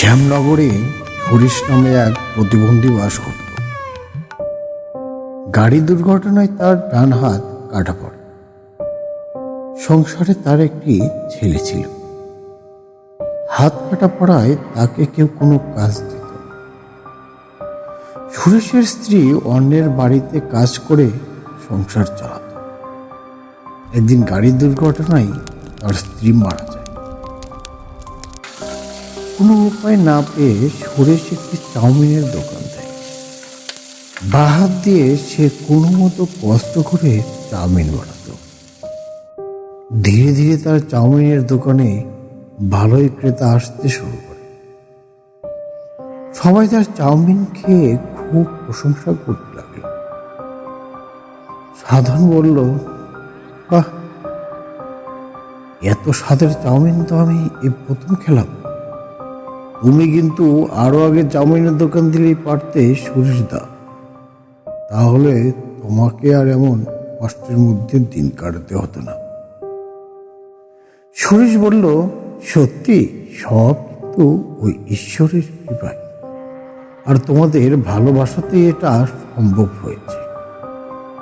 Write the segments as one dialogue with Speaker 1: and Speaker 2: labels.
Speaker 1: শ্যামনগরে হরিশ নামে এক প্রতিবন্ধী বাস করত। গাড়ি দুর্ঘটনায় তার ডান হাত কাটা পড়ে। সংসারে তার একটি ছেলে ছিল। হাত কাটা পড়ায় তাকে কেউ কোনো কাজ দিত না। সুরেশের স্ত্রী অন্যের বাড়িতে কাজ করে সংসার চালাত। একদিন গাড়ি দুর্ঘটনায় তার স্ত্রী মারা যায়। কোনো উপায় না পেয়ে সুরেশ একটি চাউমিনের দোকান দেয়। বাঁ হাত দিয়ে সে কোনো মতো কষ্ট করে চাউমিন বানাত। ধীরে ধীরে তার চাউমিনের দোকানে ভালোই ক্রেতা আসতে শুরু করে। সবাই তার চাউমিন খেয়ে খুব প্রশংসা করতে লাগলো। সাধন বলল, বাহ, এত স্বাদের চাউমিন তো আমি এই প্রথম খেলাম। তুমি কিন্তু আরো আগে চাউমিনের দোকান দিলেই পারতে সুরেশ দা, তাহলে তোমাকে আর এমন কষ্টের মধ্যে দিন কাটাতে হতো না। সুরেশ বলল, সত্যি সব কিন্তু ওই ঈশ্বরের কৃপায় আর তোমাদের ভালোবাসাতেই এটা সম্ভব হয়েছে।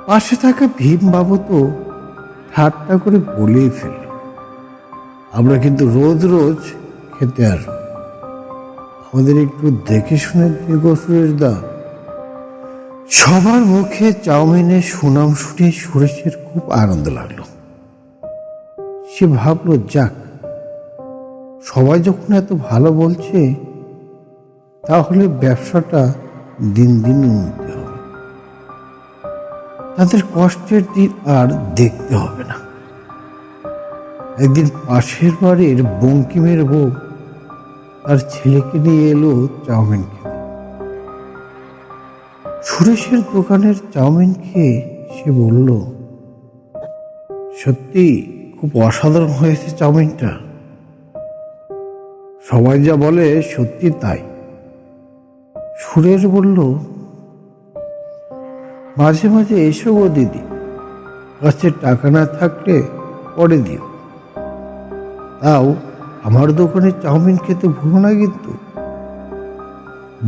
Speaker 1: পাশে থাকা ভীম বাবু তো ঠাট্টা করে বলেই ফেলল, আমরা কিন্তু রোজ রোজ খেতে আসবো, আমাদের একটু দেখে শুনে দিও সুরেশ দা। সবার মুখে চাউমিনের সুনাম শুনে সুরেশের খুব আনন্দ লাগলো। সে ভাবল, যাক, সবাই যখন এত ভালো বলছে তাহলে ব্যবসাটা দিন দিন উন্নতি হবে, তাদের কষ্টের দিন আর দেখতে হবে না। একদিন পাশের বাড়ির বঙ্কিমের বউ তার ছেলেকে নিয়ে এলো চাউমিন খেতে। সুরেশের দোকানের চাউমিন খেয়ে সে বলল, সত্যি খুব অসাধারণ হয়েছে চাউমিনটা। সবাই যা বলে সত্যি তাই। সুরেশ বলল, মাঝে মাঝে এসো গো দিদি, কাছে টাকা না থাকলে পরে দিও, তাও আমার দোকানে চাউমিন খেতে ভুলো না কিন্তু।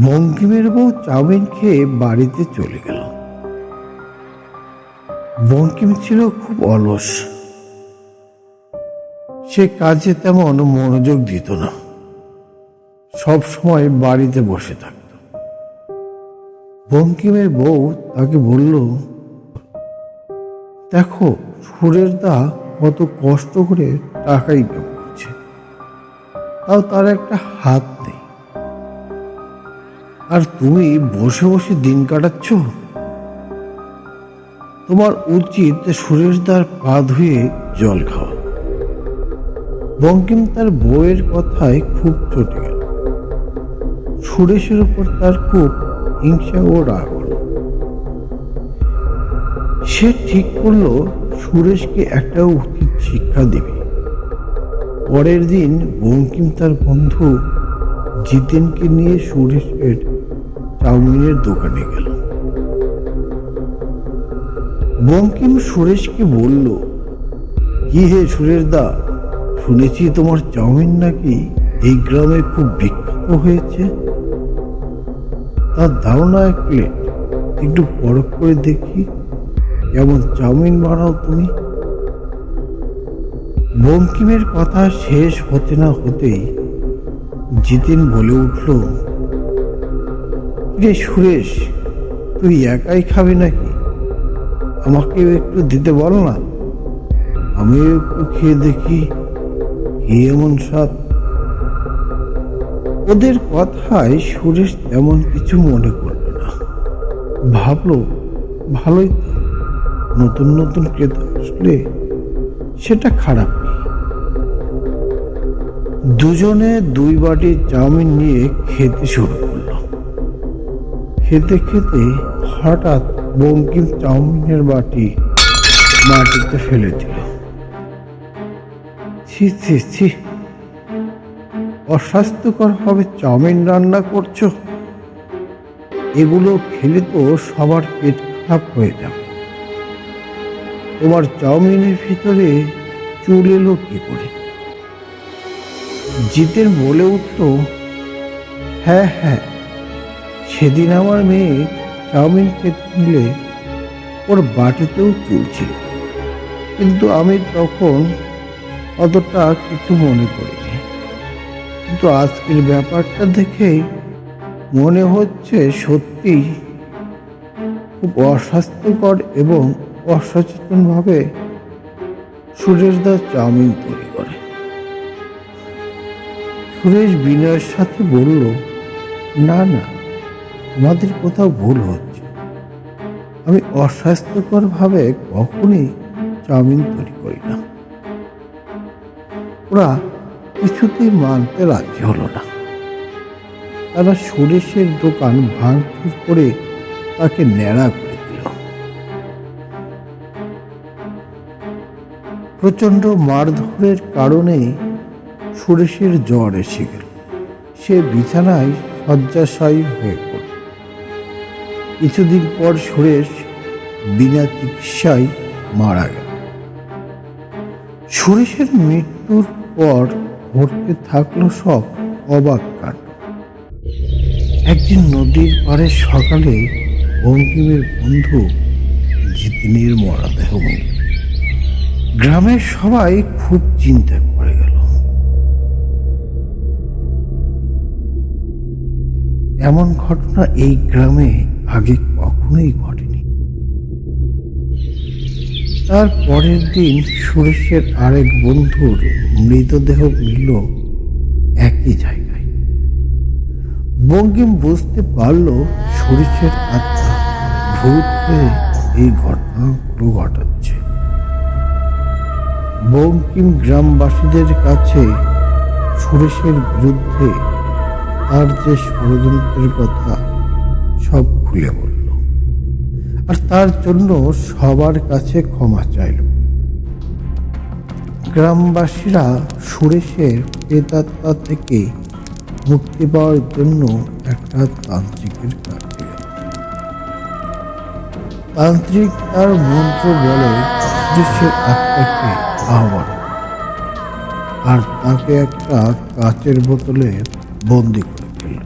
Speaker 1: বঙ্কিমের বউ চাউমিন খেয়ে বাড়িতে চলে গেল। বঙ্কিম ছিল খুব অলস, সে কাজে তেমন মনোযোগ দিত না, সব সময় বাড়িতে বসে থাকত। বঙ্কিমের বউ তাকে বলল, দেখো সুরেশ দা কত কষ্ট করে টাকা ইনকাম করছে, তাও তার একটা হাত নেই, আর তুমি বসে বসে দিন কাটাচ্ছ। তোমার উচিত সুরেশদার পা ধুয়ে জল খাওয়া। বঙ্কিম তার বউয়ের কথায় খুব চটে গেল। সুরেশের উপর তার খুব হিংসা ও রাগ হলো। সে ঠিক করলো সুরেশকে একটা উচিত শিক্ষা দেবে। পরের দিন বঙ্কিম তার বন্ধু জিতেনকে নিয়ে সুরেশের চাউমিনের দোকানে গেল। বঙ্কিম সুরেশকে বলল, কি হে সুরেশ দা, শুনেছি তোমার চাউমিন নাকি এই গ্রামে খুব বিখ্যাত হয়েছে, তা দাও না এক প্লেট, একটু পরখ করে দেখি কেমন চাউমিন বানাও তুমি। বঙ্কিমের কথা শেষ হতে না হতেই জিতেন বলে উঠল, রে সুরেশ, তুই একাই খাবি নাকি? আমাকেও একটু দিতে বল না, আমিও একটু খেয়ে দেখি কি এমন স্বাদ। ওদের কথায় সুরেশ তেমন কিছু মনে করলো না, ভাবলো ভালোই তো, নতুন নতুন ক্রেতা আসলে সেটা খারাপ নেই। দুজনে দুই বাটি চাউমিন নিয়ে খেতে শুরু করলো। খেতে খেতে হঠাৎ বঙ্কিম চাউমিনের বাটি মাটিতে ফেলে দিল। ছি ছি ছি, অস্বাস্থ্যকর ভাবে চাউমিন রান্না করছো, এগুলো খেলে তো সবার পেট খারাপ হয়ে যাবে। তোমার চাউমিনের ভিতরে চুল এলো কি করে? জিতেন বলে উঠল, হ্যাঁ হ্যাঁ, সেদিন আমার মেয়ে চাউমিন খেতে নিলে ওর বাটিতেও চুল ছিল, কিন্তু আমি তখন অতটা কিছু মনে করিনি। কিন্তু আজকের ব্যাপারটা দেখেই মনে হচ্ছে সত্যিই খুব অস্বাস্থ্যকর এবং অসচেতনভাবে সুরেশদা চাউমিন তৈরি করে। সুরেশ বিনয়ের সাথে বলল, না না, তোমাদের কোথাও ভুল হচ্ছে। আমি অস্বাস্থ্যকরভাবে কখনই চাউমিন তৈরি করি না। ওরা কিছুতেই মানতে রাজি হলো না। তারা সুরেশের দোকান ভাঙচুর করে তাকে ন্যাড়া করে দিল। প্রচণ্ড মারধরের কারণে সুরেশের জ্বর এসে গেল। সে বিছানায় শয্যাশায়ী হয়ে পড়ল। কিছুদিন পর সুরেশ বিনা চিকিৎসায় মারা গেল। সুরেশের মৃত্যুর পর ঘটতে থাকলো সব অবাক কাণ্ড। একদিন নদীর পাড়ে সকালে বঙ্কিমের বন্ধু জিতেনের মরদেহ মিলল। গ্রামের সবাই খুব চিন্তায় পড়ে গেল। এমন ঘটনা এই গ্রামে আগে কখনোই ঘটেনি। তার পরের দিন সুরেশের আরেক বন্ধুর মৃতদেহ মিলল একই জায়গায়। বঙ্কিম বুঝতে পারল সুরেশের আত্মা ভূত হয়ে এই ঘটনাগুলো ঘটাচ্ছে। বঙ্কিম গ্রামবাসীদের কাছে সুরেশের বিরুদ্ধে তার যে ষড়যন্ত্রের কথা সব খুলে বলল, আর তার জন্য সবার কাছে ক্ষমা চাইল। গ্রামবাসীরা সুরেশের প্রেতাত্মা থেকে মুক্তি পাওয়ার জন্য একটা তান্ত্রিকের কাছে গেল। তান্ত্রিক তার মন্ত্র বলে সুরেশের আত্মাকে আহ্বান, আর তাকে একটা কাচের বোতলে বন্দি করে ফেলল।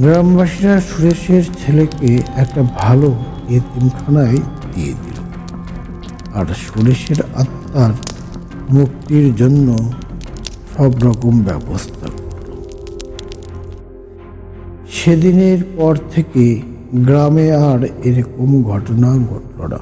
Speaker 1: গ্রামবাসীরা সুরেশের ছেলেকে একটা ভালো এতিমখানায় দিয়ে দিল, আর সুরেশের আত্মার মুক্তির জন্য সব রকম ব্যবস্থা করল। সেদিনের পর থেকে গ্রামে আর এরকম ঘটনা ঘটল না।